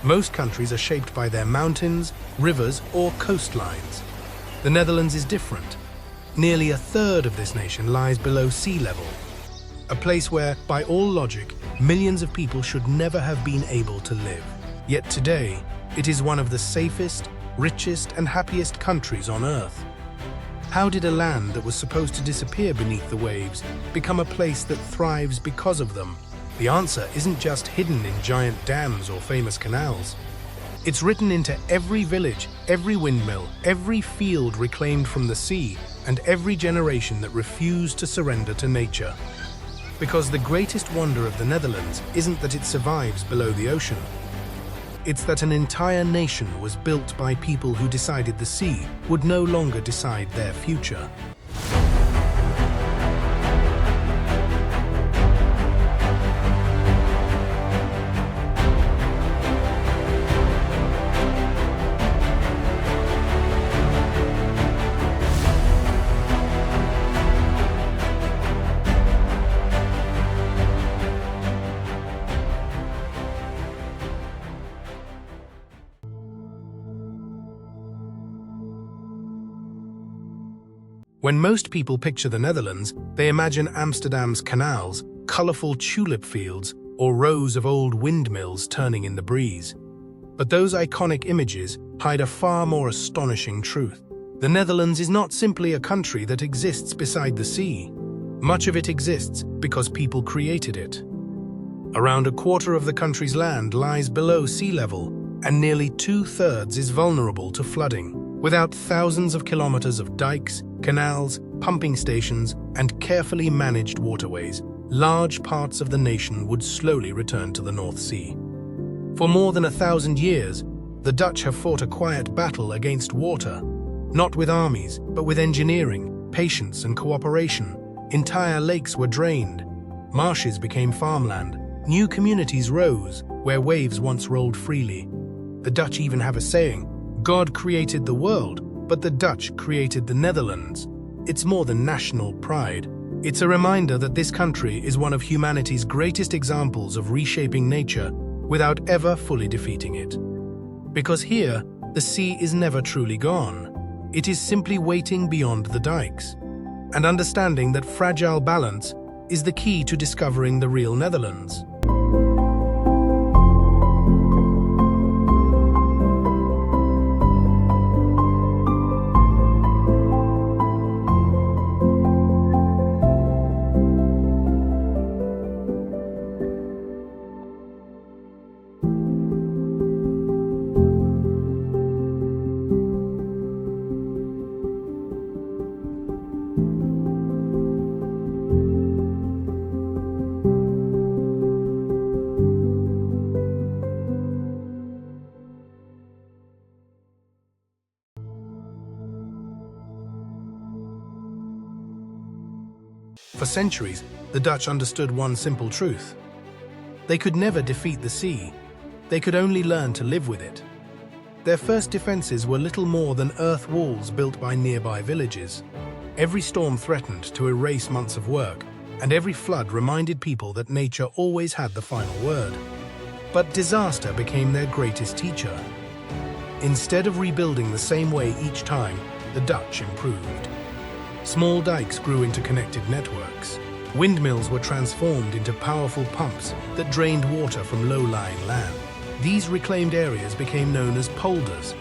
Most countries are shaped by their mountains, rivers, or coastlines. The Netherlands is different. Nearly a third of this nation lies below sea level, a place where, by all logic, millions of people should never have been able to live. Yet today, it is one of the safest, richest, and happiest countries on Earth. How did a land that was supposed to disappear beneath the waves become a place that thrives because of them? The answer isn't just hidden in giant dams or famous canals. It's written into every village, every windmill, every field reclaimed from the sea, and every generation that refused to surrender to nature. Because the greatest wonder of the Netherlands isn't that it survives below the ocean. It's that an entire nation was built by people who decided the sea would no longer decide their future. When most people picture the Netherlands, they imagine Amsterdam's canals, colorful tulip fields, or rows of old windmills turning in the breeze. But those iconic images hide a far more astonishing truth. The Netherlands is not simply a country that exists beside the sea. Much of it exists because people created it. Around a quarter of the country's land lies below sea level, and nearly 2/3 is vulnerable to flooding. Without thousands of kilometers of dikes, canals, pumping stations, and carefully managed waterways, large parts of the nation would slowly return to the North Sea. For more than 1,000 years, the Dutch have fought a quiet battle against water, not with armies, but with engineering, patience, and cooperation. Entire lakes were drained, marshes became farmland, new communities rose where waves once rolled freely. The Dutch even have a saying, "God created the world, but the Dutch created the Netherlands." It's more than national pride. It's a reminder that this country is one of humanity's greatest examples of reshaping nature without ever fully defeating it. Because here, the sea is never truly gone. It is simply waiting beyond the dikes. And understanding that fragile balance is the key to discovering the real Netherlands. For centuries, the Dutch understood one simple truth. They could never defeat the sea. They could only learn to live with it. Their first defenses were little more than earth walls built by nearby villages. Every storm threatened to erase months of work, and every flood reminded people that nature always had the final word. But disaster became their greatest teacher. Instead of rebuilding the same way each time, the Dutch improved. Small dikes grew into connected networks. Windmills were transformed into powerful pumps that drained water from low-lying land. These reclaimed areas became known as polders,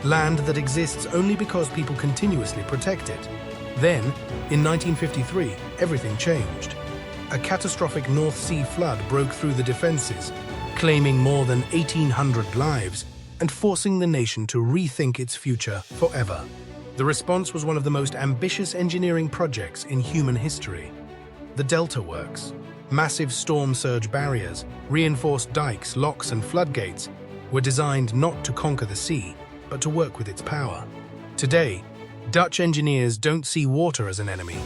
land that exists only because people continuously protect it. Then, in 1953, everything changed. A catastrophic North Sea flood broke through the defenses, claiming more than 1,800 lives and forcing the nation to rethink its future forever. The response was one of the most ambitious engineering projects in human history. The Delta Works, massive storm surge barriers, reinforced dikes, locks, and floodgates were designed not to conquer the sea, but to work with its power. Today, Dutch engineers don't see water as an enemy.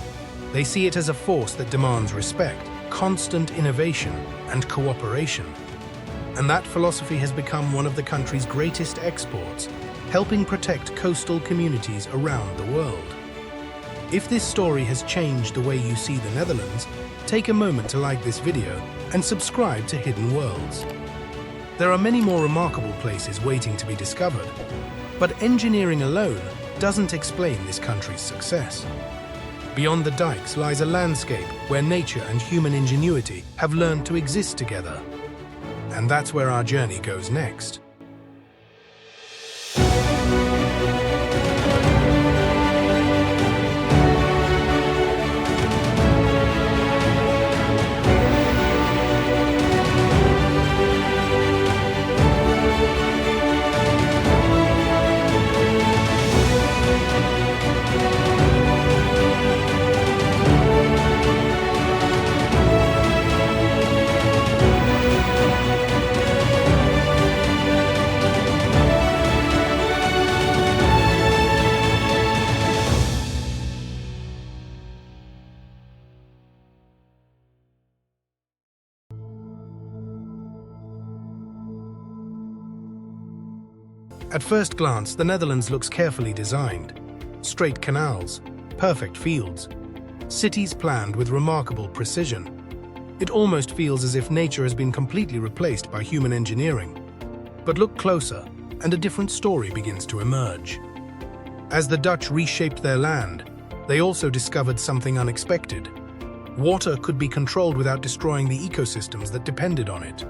They see it as a force that demands respect, constant innovation, and cooperation. And that philosophy has become one of the country's greatest exports, helping protect coastal communities around the world. If this story has changed the way you see the Netherlands, take a moment to like this video and subscribe to Hidden Worlds. There are many more remarkable places waiting to be discovered, but engineering alone doesn't explain this country's success. Beyond the dikes lies a landscape where nature and human ingenuity have learned to exist together. And that's where our journey goes next. At first glance, the Netherlands looks carefully designed. Straight canals, perfect fields, cities planned with remarkable precision. It almost feels as if nature has been completely replaced by human engineering. But look closer, and a different story begins to emerge. As the Dutch reshaped their land, they also discovered something unexpected. Water could be controlled without destroying the ecosystems that depended on it.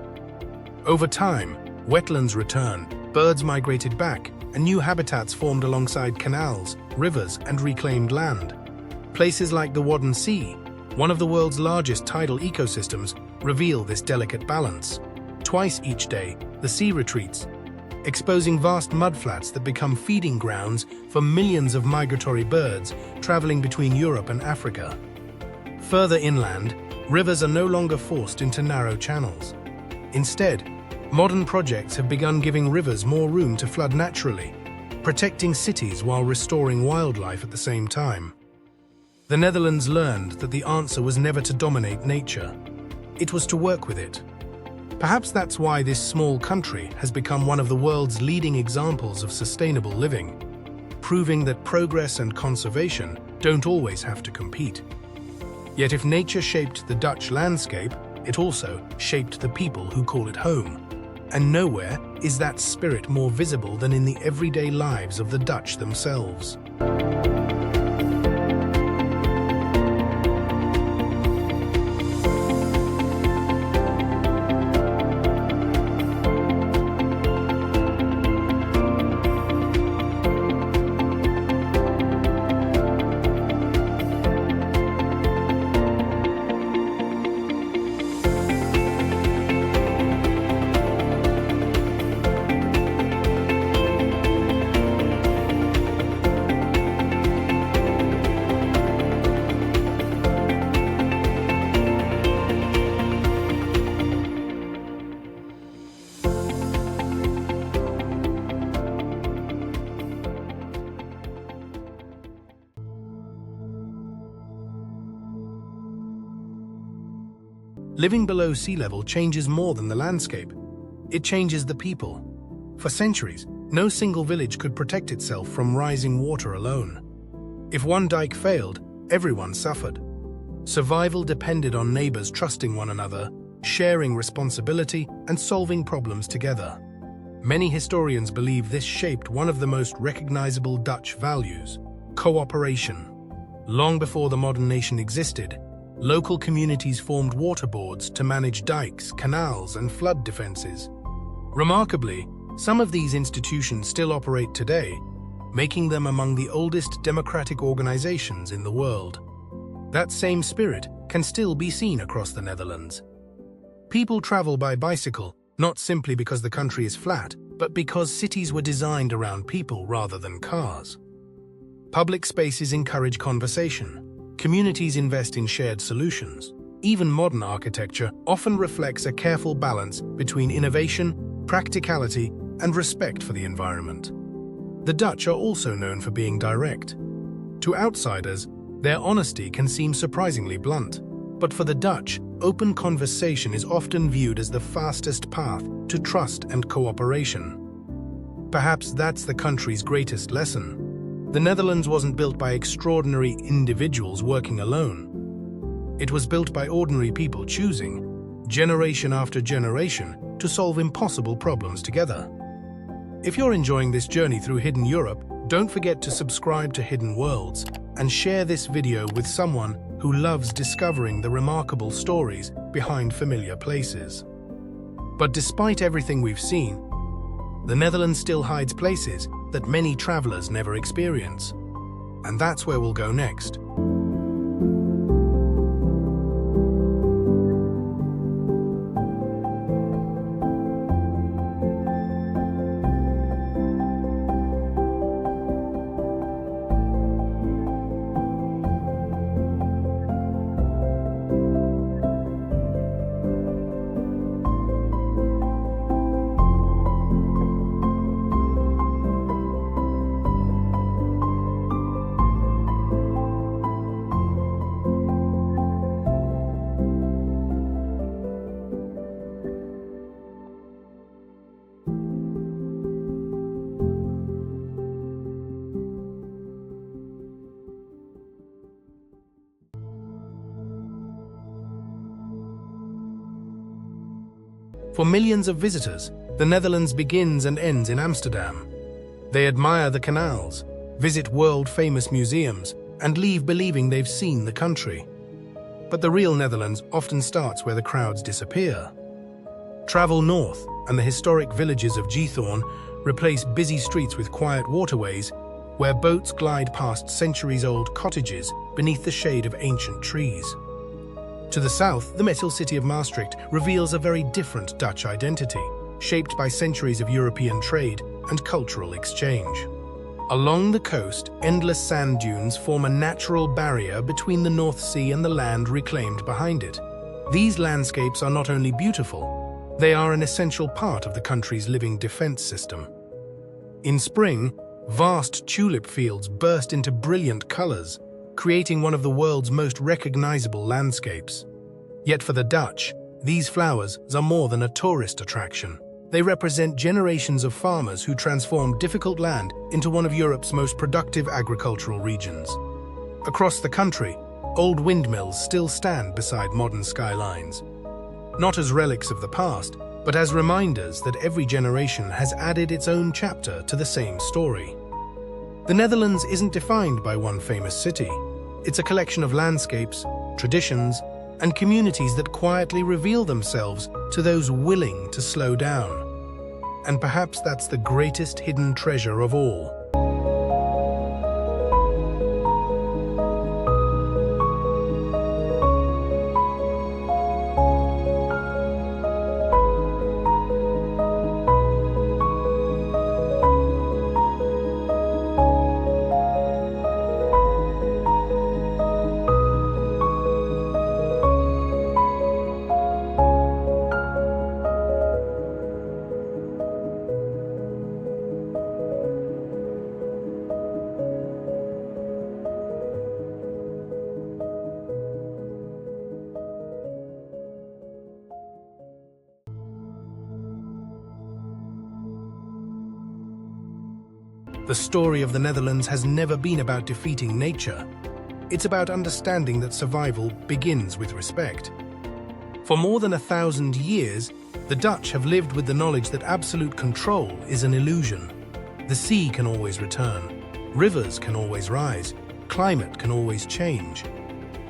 Over time, wetlands returned, birds migrated back, and new habitats formed alongside canals, rivers, and reclaimed land. Places like the Wadden Sea, one of the world's largest tidal ecosystems, reveal this delicate balance. Twice each day, the sea retreats, exposing vast mudflats that become feeding grounds for millions of migratory birds traveling between Europe and Africa. Further inland, rivers are no longer forced into narrow channels. Instead, modern projects have begun giving rivers more room to flood naturally, protecting cities while restoring wildlife at the same time. The Netherlands learned that the answer was never to dominate nature. It was to work with it. Perhaps that's why this small country has become one of the world's leading examples of sustainable living, proving that progress and conservation don't always have to compete. Yet if nature shaped the Dutch landscape, it also shaped the people who call it home. And nowhere is that spirit more visible than in the everyday lives of the Dutch themselves. Living below sea level changes more than the landscape. It changes the people. For centuries, no single village could protect itself from rising water alone. If one dike failed, everyone suffered. Survival depended on neighbors trusting one another, sharing responsibility, and solving problems together. Many historians believe this shaped one of the most recognizable Dutch values: cooperation. Long before the modern nation existed, local communities formed water boards to manage dikes, canals, and flood defenses. Remarkably, some of these institutions still operate today, making them among the oldest democratic organizations in the world. That same spirit can still be seen across the Netherlands. People travel by bicycle, not simply because the country is flat, but because cities were designed around people rather than cars. Public spaces encourage conversation. Communities invest in shared solutions. Even modern architecture often reflects a careful balance between innovation, practicality, and respect for the environment. The Dutch are also known for being direct. To outsiders, their honesty can seem surprisingly blunt. But for the Dutch, open conversation is often viewed as the fastest path to trust and cooperation. Perhaps that's the country's greatest lesson. The Netherlands wasn't built by extraordinary individuals working alone. It was built by ordinary people choosing, generation after generation, to solve impossible problems together. If you're enjoying this journey through Hidden Europe, don't forget to subscribe to Hidden Worlds and share this video with someone who loves discovering the remarkable stories behind familiar places. But despite everything we've seen, the Netherlands still hides places that many travelers never experience. And that's where we'll go next. For millions of visitors, the Netherlands begins and ends in Amsterdam. They admire the canals, visit world-famous museums, and leave believing they've seen the country. But the real Netherlands often starts where the crowds disappear. Travel north, and the historic villages of Geethorn replace busy streets with quiet waterways where boats glide past centuries-old cottages beneath the shade of ancient trees. To the south, the metal city of Maastricht reveals a very different Dutch identity, shaped by centuries of European trade and cultural exchange. Along the coast, endless sand dunes form a natural barrier between the North Sea and the land reclaimed behind it. These landscapes are not only beautiful, they are an essential part of the country's living defense system. In spring, vast tulip fields burst into brilliant colors, creating one of the world's most recognizable landscapes. Yet for the Dutch, these flowers are more than a tourist attraction. They represent generations of farmers who transformed difficult land into one of Europe's most productive agricultural regions. Across the country, old windmills still stand beside modern skylines. Not as relics of the past, but as reminders that every generation has added its own chapter to the same story. The Netherlands isn't defined by one famous city. It's a collection of landscapes, traditions, and communities that quietly reveal themselves to those willing to slow down. And perhaps that's the greatest hidden treasure of all. The story of the Netherlands has never been about defeating nature. It's about understanding that survival begins with respect. For more than 1,000 years, the Dutch have lived with the knowledge that absolute control is an illusion. The sea can always return, rivers can always rise, climate can always change.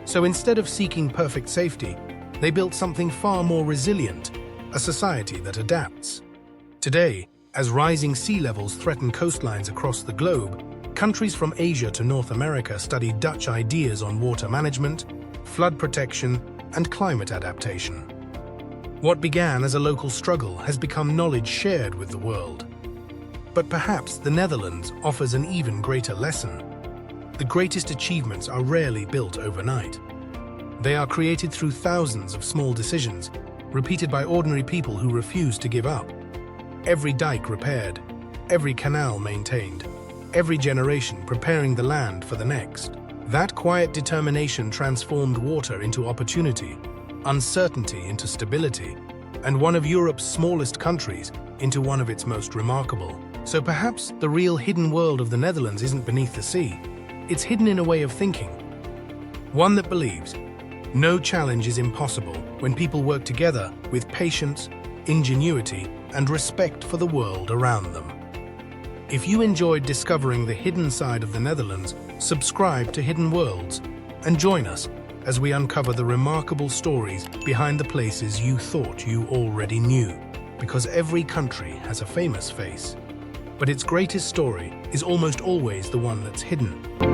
So instead of seeking perfect safety, they built something far more resilient, a society that adapts. Today, as rising sea levels threaten coastlines across the globe, countries from Asia to North America study Dutch ideas on water management, flood protection, and climate adaptation. What began as a local struggle has become knowledge shared with the world. But perhaps the Netherlands offers an even greater lesson. The greatest achievements are rarely built overnight. They are created through thousands of small decisions, repeated by ordinary people who refuse to give up. Every dike repaired, every canal maintained, every generation preparing the land for the next. That quiet determination transformed water into opportunity, uncertainty into stability, and one of Europe's smallest countries into one of its most remarkable. So perhaps the real hidden world of the Netherlands isn't beneath the sea. It's hidden in a way of thinking. One that believes no challenge is impossible when people work together with patience, ingenuity, and respect for the world around them. If you enjoyed discovering the hidden side of the Netherlands, subscribe to Hidden Worlds and join us as we uncover the remarkable stories behind the places you thought you already knew. Because every country has a famous face, but its greatest story is almost always the one that's hidden.